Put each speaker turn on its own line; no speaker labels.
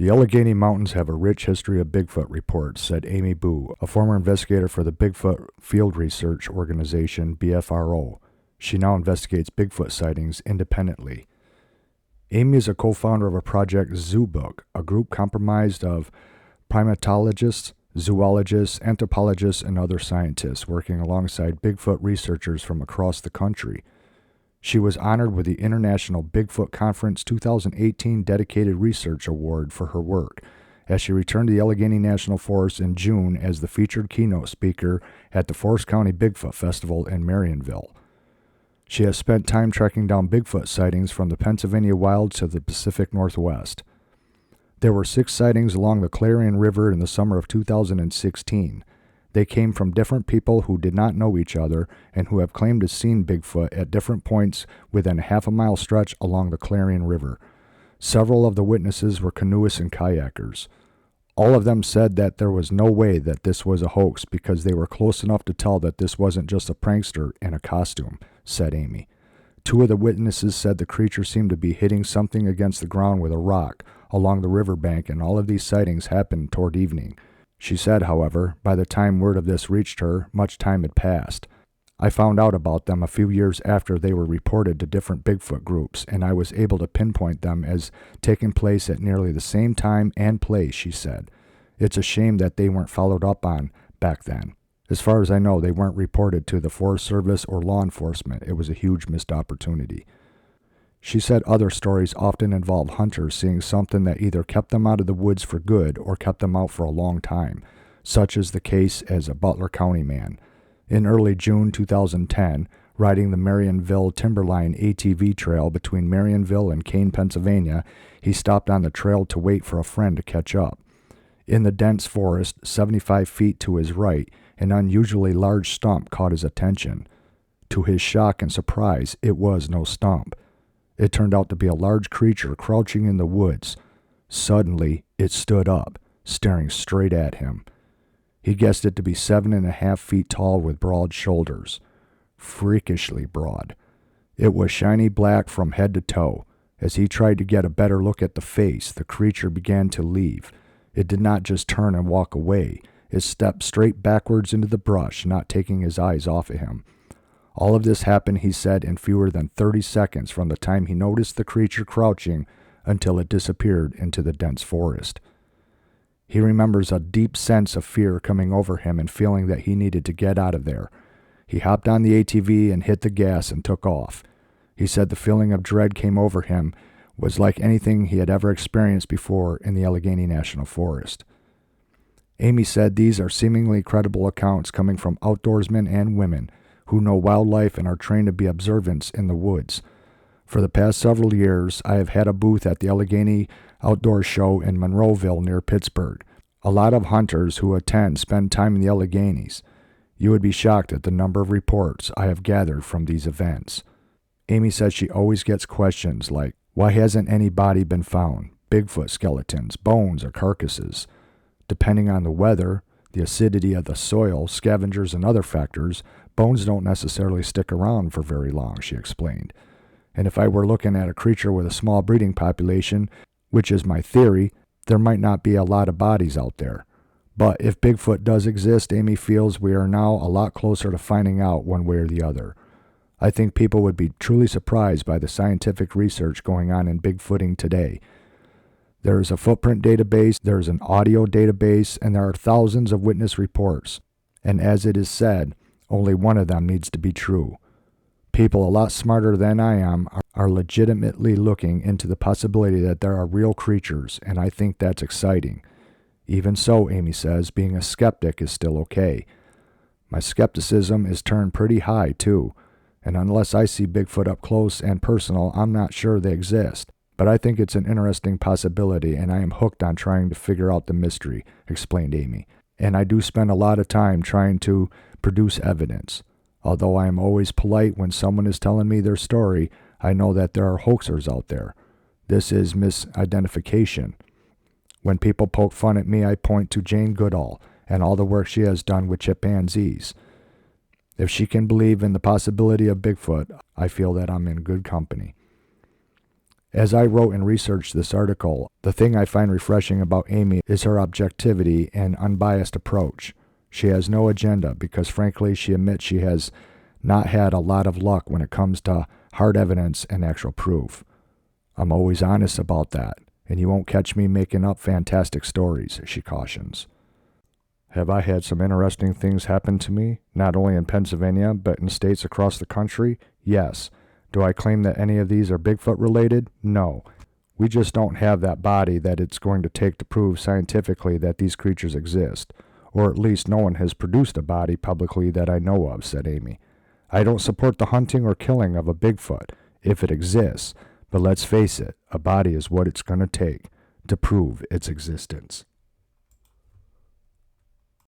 The Allegany Mountains have a rich history of Bigfoot reports, said Amy Boo, a former investigator for the Bigfoot Field Research Organization, BFRO. She now investigates Bigfoot sightings independently. Amy is a co-founder of a project Zoo Book, a group comprised of primatologists, zoologists, anthropologists, and other scientists working alongside Bigfoot researchers from across the country. She was honored with the International Bigfoot Conference 2018 Dedicated Research Award for her work, as she returned to the Allegany National Forest in June as the featured keynote speaker at the Forest County Bigfoot Festival in Marionville. She has spent time tracking down Bigfoot sightings from the Pennsylvania wilds to the Pacific Northwest. There were 6 sightings along the Clarion River in the summer of 2016. They came from different people who did not know each other and who have claimed to have seen Bigfoot at different points within a half-a-mile stretch along the Clarion River. Several of the witnesses were canoeists and kayakers. All of them said that there was no way that this was a hoax because they were close enough to tell that this wasn't just a prankster in a costume, said Amy. 2 of the witnesses said the creature seemed to be hitting something against the ground with a rock along the riverbank, and all of these sightings happened toward evening. She said, however, by the time word of this reached her, much time had passed. I found out about them a few years after they were reported to different Bigfoot groups, and I was able to pinpoint them as taking place at nearly the same time and place, she said. It's a shame that they weren't followed up on back then. As far as I know, they weren't reported to the Forest Service or law enforcement. It was a huge missed opportunity. She said other stories often involve hunters seeing something that either kept them out of the woods for good or kept them out for a long time, such as the case as a Butler County man. In early June 2010, riding the Marionville Timberline ATV trail between Marionville and Kane, Pennsylvania, he stopped on the trail to wait for a friend to catch up. In the dense forest, 75 feet to his right, an unusually large stump caught his attention. To his shock and surprise, it was no stump. It turned out to be a large creature crouching in the woods. Suddenly, it stood up, staring straight at him. He guessed it to be 7.5 feet tall with broad shoulders. Freakishly broad. It was shiny black from head to toe. As he tried to get a better look at the face, the creature began to leave. It did not just turn and walk away. It stepped straight backwards into the brush, not taking his eyes off of him. All of this happened, he said, in fewer than 30 seconds from the time he noticed the creature crouching until it disappeared into the dense forest. He remembers a deep sense of fear coming over him and feeling that he needed to get out of there. He hopped on the ATV and hit the gas and took off. He said the feeling of dread came over him was like anything he had ever experienced before in the Allegany National Forest. Amy said these are seemingly credible accounts coming from outdoorsmen and women who know wildlife and are trained to be observant in the woods. For the past several years, I have had a booth at the Allegany Outdoor Show in Monroeville near Pittsburgh. A lot of hunters who attend spend time in the Alleghanies. You would be shocked at the number of reports I have gathered from these events. Amy says she always gets questions like, why hasn't any body been found? Bigfoot skeletons, bones, or carcasses. Depending on the weather, the acidity of the soil, scavengers, and other factors, bones don't necessarily stick around for very long, she explained. And if I were looking at a creature with a small breeding population, which is my theory, there might not be a lot of bodies out there. But if Bigfoot does exist, Amy feels we are now a lot closer to finding out one way or the other. I think people would be truly surprised by the scientific research going on in Bigfooting today. There is a footprint database, there is an audio database, and there are thousands of witness reports. And as it is said, only one of them needs to be true. People a lot smarter than I am are legitimately looking into the possibility that there are real creatures, and I think that's exciting. Even so, Amy says, being a skeptic is still okay. My skepticism is turned pretty high, too, and unless I see Bigfoot up close and personal, I'm not sure they exist. But I think it's an interesting possibility, and I am hooked on trying to figure out the mystery, explained Amy. And I do spend a lot of time trying to produce evidence. Although I am always polite when someone is telling me their story, I know that there are hoaxers out there. This is misidentification. When people poke fun at me, I point to Jane Goodall and all the work she has done with chimpanzees. If she can believe in the possibility of Bigfoot, I feel that I'm in good company. As I wrote and researched this article, the thing I find refreshing about Amy is her objectivity and unbiased approach. She has no agenda because, frankly, she admits she has not had a lot of luck when it comes to hard evidence and actual proof. I'm always honest about that, and you won't catch me making up fantastic stories, she cautions. Have I had some interesting things happen to me, not only in Pennsylvania, but in states across the country? Yes. Do I claim that any of these are Bigfoot related? No. We just don't have that body that it's going to take to prove scientifically that these creatures exist. Or at least no one has produced a body publicly that I know of, said Amy. I don't support the hunting or killing of a Bigfoot, if it exists, but let's face it, a body is what it's going to take to prove its existence.